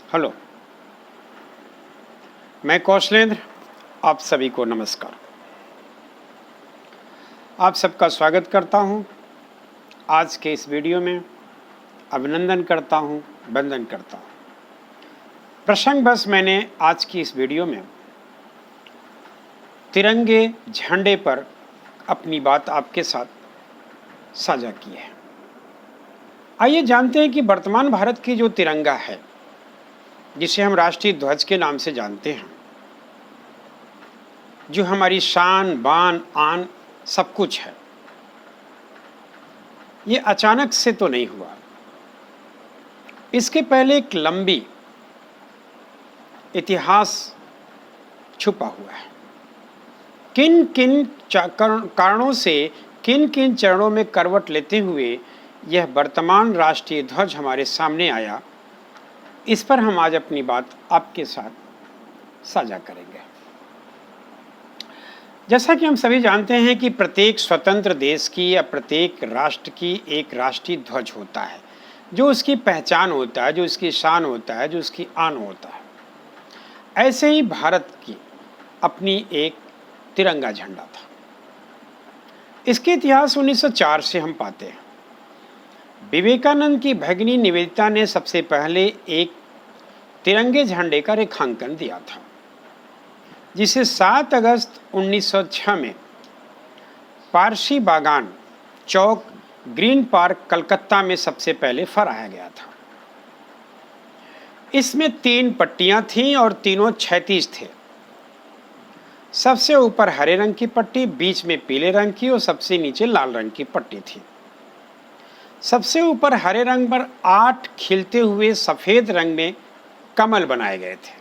Hello, मैं कौशलेंद्र, आप सभी को नमस्कार। आप सबका स्वागत करता हूं। आज के इस वीडियो में अभिनंदन करता हूं, वंदन करता हूं। प्रसंगवश मैंने आज की इस वीडियो में तिरंगे झंडे पर अपनी बात आपके साथ साझा की है। आइए जानते हैं कि वर्तमान भारत की जो तिरंगा है, जिसे हम राष्ट्रीय ध्वज के नाम से जानते हैं, जो हमारी शान, बान, आन सब कुछ है, ये अचानक से तो नहीं हुआ। इसके पहले एक लंबी इतिहास छुपा हुआ है। किन किन कारणों से, किन किन चरणों में करवट लेते हुए यह वर्तमान राष्ट्रीय ध्वज हमारे सामने आया, इस पर हम आज अपनी बात आपके साथ साझा करेंगे। जैसा कि हम सभी जानते हैं कि प्रत्येक स्वतंत्र देश की या प्रत्येक राष्ट्र की एक राष्ट्रीय ध्वज होता है, जो उसकी पहचान होता है, जो उसकी शान होता है, जो उसकी आन होता है। ऐसे ही भारत की अपनी एक तिरंगा झंडा था। इसके इतिहास 1904 से हम पाते हैं। विवेकानंद की भगिनी निवेदिता ने सबसे पहले एक तिरंगे झंडे का रेखांकन दिया था, जिसे 7 अगस्त 1906 में पारसी बागान चौक, ग्रीन पार्क, कलकत्ता में सबसे पहले फहराया गया था। इसमें 3 पट्टियां थीं और तीनों क्षैतिज थे। सबसे ऊपर हरे रंग की पट्टी, बीच में पीले रंग की और सबसे नीचे लाल रंग की पट्टी थी। सबसे ऊपर हरे रंग पर 8 खिलते हुए सफेद रंग में कमल बनाए गए थे।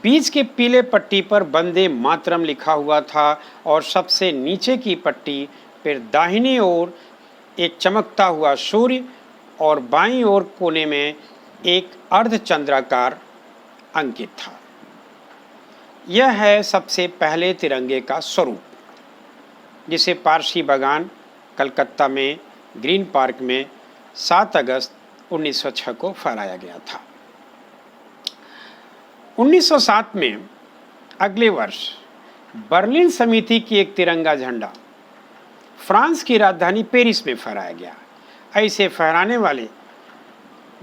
बीच के पीले पट्टी पर वंदे मातरम लिखा हुआ था और सबसे नीचे की पट्टी पर दाहिनी ओर एक चमकता हुआ सूर्य और बाईं ओर कोने में एक अर्धचंद्राकार अंकित था। यह है सबसे पहले तिरंगे का स्वरूप, जिसे पारसी बागान कलकत्ता में ग्रीन पार्क में 7 अगस्त 1906 को फहराया गया था। 1907 में अगले वर्ष बर्लिन समिति की एक तिरंगा झंडा फ्रांस की राजधानी पेरिस में फहराया गया। ऐसे फहराने वाले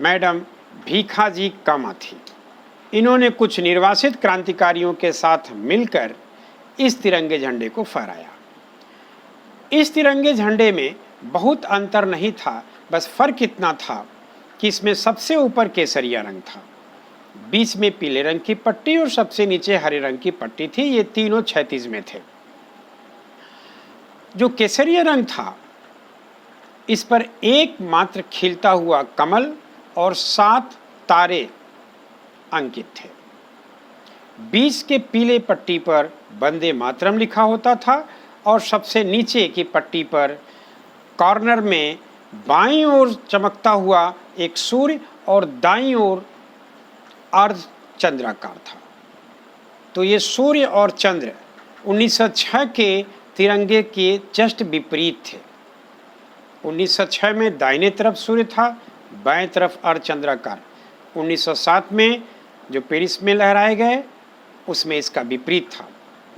मैडम भीखाजी कामा थी। इन्होंने कुछ निर्वासित क्रांतिकारियों के साथ मिलकर इस तिरंगे झंडे को फहराया। इस तिरंगे झंडे में बहुत अंतर नहीं था, बस फर्क इतना था कि इसमें सबसे ऊपर केसरिया रंग था, बीच में पीले रंग की पट्टी और सबसे नीचे हरे रंग की पट्टी थी। ये तीनों क्षैतिज में थे। जो केसरिया रंग था, इस पर एकमात्र खिलता हुआ कमल और 7 तारे अंकित थे। बीच के पीले पट्टी पर वंदे मातरम लिखा होता था और सबसे नीचे की पट्टी पर कॉर्नर में बाईं ओर चमकता हुआ एक सूर्य और दाईं ओर अर्धचंद्राकार था। तो ये सूर्य और चंद्र 1906 के तिरंगे के जस्ट विपरीत थे। 1906 में दाहिने तरफ सूर्य था, बाएं तरफ अर्धचंद्राकार। 1907 में जो पेरिस में लहराए गए, उसमें इसका विपरीत था,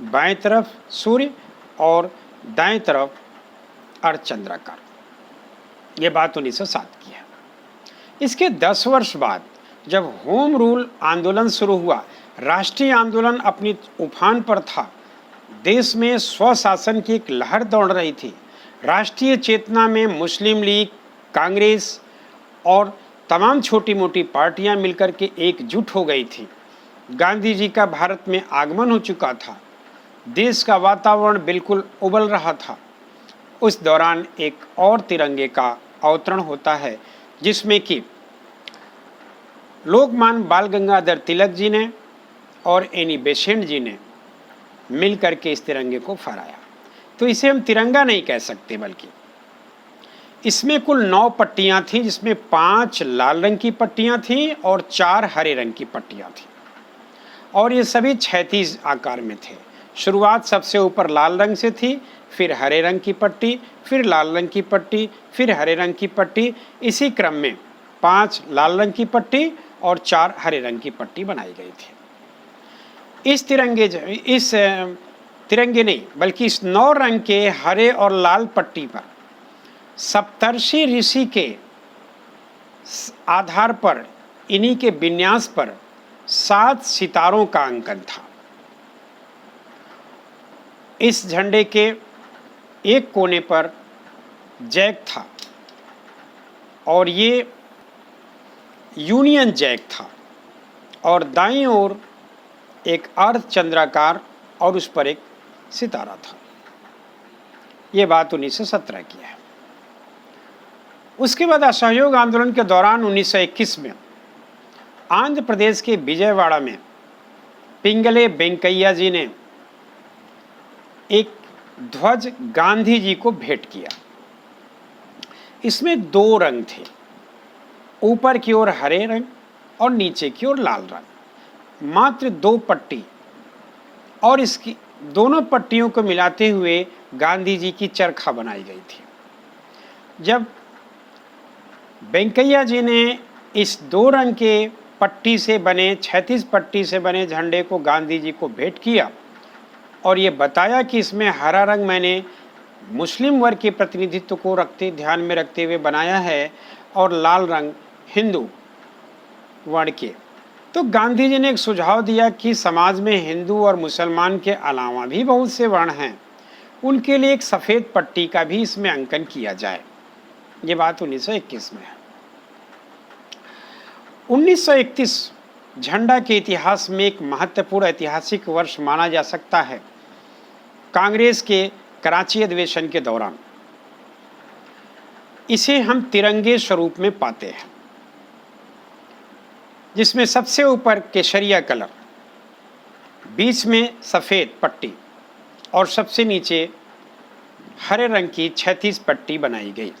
बाएं तरफ सूर्य और दाएं तरफ अर्धचंद्राकार। ये बात 1907 की है। इसके 10 वर्ष बाद जब होम रूल आंदोलन शुरू हुआ, राष्ट्रीय आंदोलन अपनी उफान पर था, देश में स्वशासन की एक लहर दौड़ रही थी। राष्ट्रीय चेतना में मुस्लिम लीग, कांग्रेस और तमाम छोटी मोटी पार्टियां मिलकर के एकजुट हो गई थी। गांधी जी का भारत में आगमन हो चुका था। देश का वातावरण बिल्कुल उबल रहा था। उस दौरान एक और तिरंगे का अवतरण होता है, जिसमें कि लोकमान्य बाल गंगाधर तिलक जी ने और एनी बेसेंट जी ने मिलकर के इस तिरंगे को फहराया। तो इसे हम तिरंगा नहीं कह सकते, बल्कि इसमें कुल 9 पट्टियां थीं, जिसमें 5 लाल रंग की पट्टियां थीं और 4 हरे रंग की पट्टियां थीं, और ये सभी क्षैतिज आकार में थे। शुरुआत सबसे ऊपर लाल रंग से थी, फिर हरे रंग की पट्टी, फिर लाल रंग की पट्टी, फिर हरे रंग की पट्टी। इसी क्रम में 5 लाल रंग की पट्टी और 4 हरे रंग की पट्टी बनाई गई थी। इस तिरंगे नहीं बल्कि इस 9 रंग के हरे और लाल पट्टी पर सप्तर्षि ऋषि के आधार पर, इन्हीं के विन्यास पर 7 सितारों का अंकन था। इस झंडे के एक कोने पर जैक था और ये यूनियन जैक था, और दाईं ओर एक अर्ध चंद्राकार और उस पर एक सितारा था। ये बात 1917 की है। उसके बाद असहयोग आंदोलन के दौरान 1921 में आंध्र प्रदेश के विजयवाड़ा में पिंगले वेंकैया जी ने एक ध्वज गांधी जी को भेंट किया। इसमें 2 रंग थे, ऊपर की ओर हरे रंग और नीचे की ओर लाल रंग, मात्र 2 पट्टी, और इसकी दोनों पट्टियों को मिलाते हुए गांधी जी की चरखा बनाई गई थी। जब वेंकैया जी ने इस 2 रंग के पट्टी से बने 36 पट्टी से बने झंडे को गांधी जी को भेंट किया और ये बताया कि इसमें हरा रंग मैंने मुस्लिम वर्ग के प्रतिनिधित्व को ध्यान में रखते हुए बनाया है और लाल रंग हिंदू वर्ण के, तो गांधी जी ने एक सुझाव दिया कि समाज में हिंदू और मुसलमान के अलावा भी बहुत से वर्ण हैं, उनके लिए एक सफ़ेद पट्टी का भी इसमें अंकन किया जाए। ये बात 1921 में है। 1931 झंडा के इतिहास में एक महत्वपूर्ण ऐतिहासिक वर्ष माना जा सकता है। कांग्रेस के कराची अधिवेशन के दौरान इसे हम तिरंगे स्वरूप में पाते हैं, जिसमें सबसे ऊपर केसरिया कलर, बीच में सफ़ेद पट्टी और सबसे नीचे हरे रंग की 36 पट्टी बनाई गई।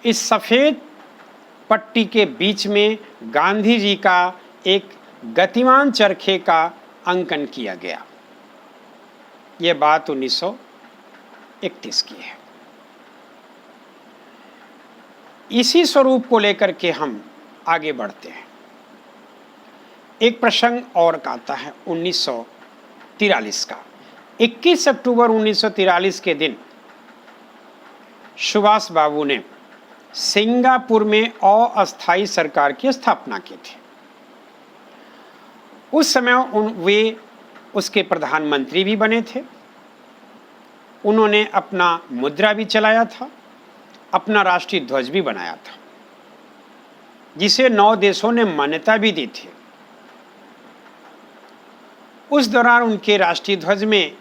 इस सफ़ेद पट्टी के बीच में गांधी जी का एक गतिमान चरखे का अंकन किया गया। यह बात 1931 की है। इसी स्वरूप को लेकर के हम आगे बढ़ते हैं। एक प्रसंग और आता है 1943 का। 21 अक्टूबर 1943 के दिन सुभाष बाबू ने सिंगापुर में अस्थायी सरकार की स्थापना की थी। उस समय वे उसके प्रधानमंत्री भी बने थे। उन्होंने अपना मुद्रा भी चलाया था, अपना राष्ट्रीय ध्वज भी बनाया था, जिसे 9 देशों ने मान्यता भी दी थी। उस दौरान उनके राष्ट्रीय ध्वज में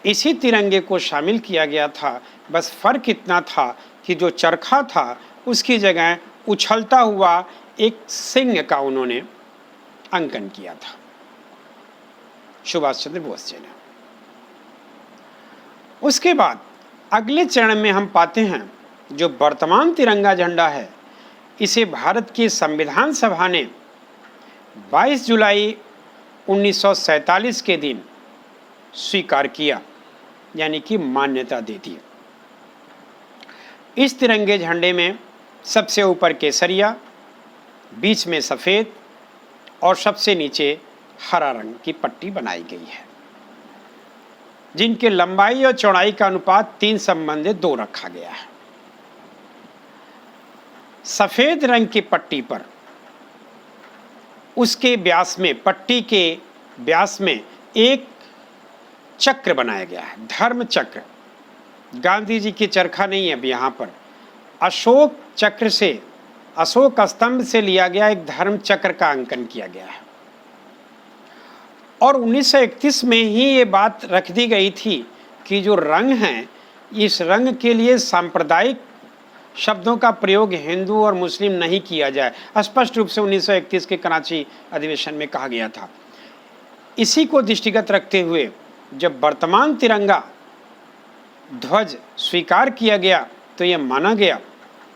इसी तिरंगे को शामिल किया गया था। बस फर्क इतना था कि जो चरखा था उसकी जगह उछलता हुआ एक सिंह का उन्होंने अंकन किया था, सुभाष चंद्र बोस जी ने। उसके बाद अगले चरण में हम पाते हैं जो वर्तमान तिरंगा झंडा है, इसे भारत की संविधान सभा ने 22 जुलाई 1947 के दिन स्वीकार किया, यानी कि मान्यता दे दी। इस तिरंगे झंडे में सबसे ऊपर केसरिया, बीच में सफ़ेद और सबसे नीचे हरा रंग की पट्टी बनाई गई है, जिनके लंबाई और चौड़ाई का अनुपात 3:2 रखा गया है। सफ़ेद रंग की पट्टी पर उसके व्यास में, पट्टी के व्यास में एक चक्र बनाया गया है, धर्म चक्र। गांधी जी की चरखा नहीं है अब यहाँ पर, अशोक चक्र से, अशोक स्तंभ से लिया गया एक धर्म चक्र का अंकन किया गया है। और 1931 में ही ये बात रख दी गई थी कि जो रंग हैं, इस रंग के लिए सांप्रदायिक शब्दों का प्रयोग हिंदू और मुस्लिम नहीं किया जाए। स्पष्ट रूप से 1931 के कराची अधिवेशन में कहा गया था। इसी को दृष्टिगत रखते हुए जब वर्तमान तिरंगा ध्वज स्वीकार किया गया तो यह माना गया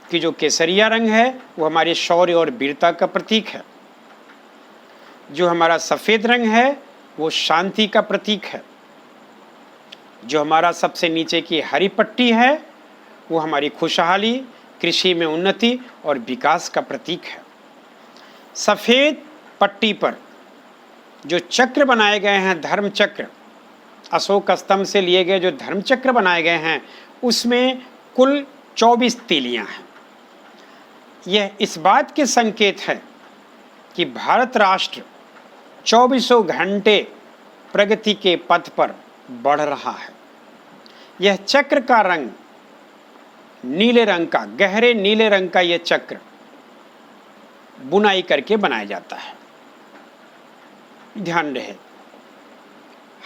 कि जो केसरिया रंग है वो हमारे शौर्य और वीरता का प्रतीक है, जो हमारा सफ़ेद रंग है वो शांति का प्रतीक है, जो हमारा सबसे नीचे की हरी पट्टी है वो हमारी खुशहाली, कृषि में उन्नति और विकास का प्रतीक है। सफ़ेद पट्टी पर जो चक्र बनाए गए हैं, धर्म चक्र, अशोक स्तंभ से लिए गए जो धर्म चक्र बनाए गए हैं, उसमें कुल 24 तीलियां हैं। यह इस बात के संकेत है कि भारत राष्ट्र 24 घंटे प्रगति के पथ पर बढ़ रहा है। यह चक्र का रंग नीले रंग का, गहरे नीले रंग का यह चक्र बुनाई करके बनाया जाता है। ध्यान रहे,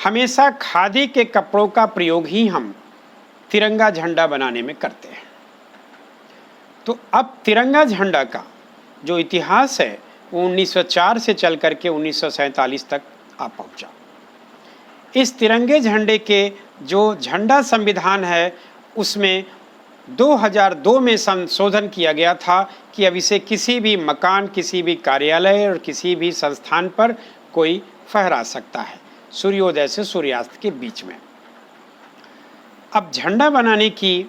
हमेशा खादी के कपड़ों का प्रयोग ही हम तिरंगा झंडा बनाने में करते हैं। तो अब तिरंगा झंडा का जो इतिहास है वो 1904 से चल करके 1947 तक आ पहुंचा। इस तिरंगे झंडे के जो झंडा संविधान है उसमें 2002 में संशोधन किया गया था कि अब इसे किसी भी मकान, किसी भी कार्यालय और किसी भी संस्थान पर कोई फहरा सकता है, सूर्योदय से सूर्यास्त के बीच में। अब झंडा बनाने की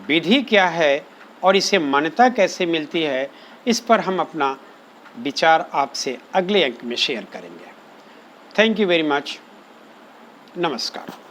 विधि क्या है और इसे मान्यता कैसे मिलती है, इस पर हम अपना विचार आपसे अगले अंक में शेयर करेंगे। Thank you very much. नमस्कार।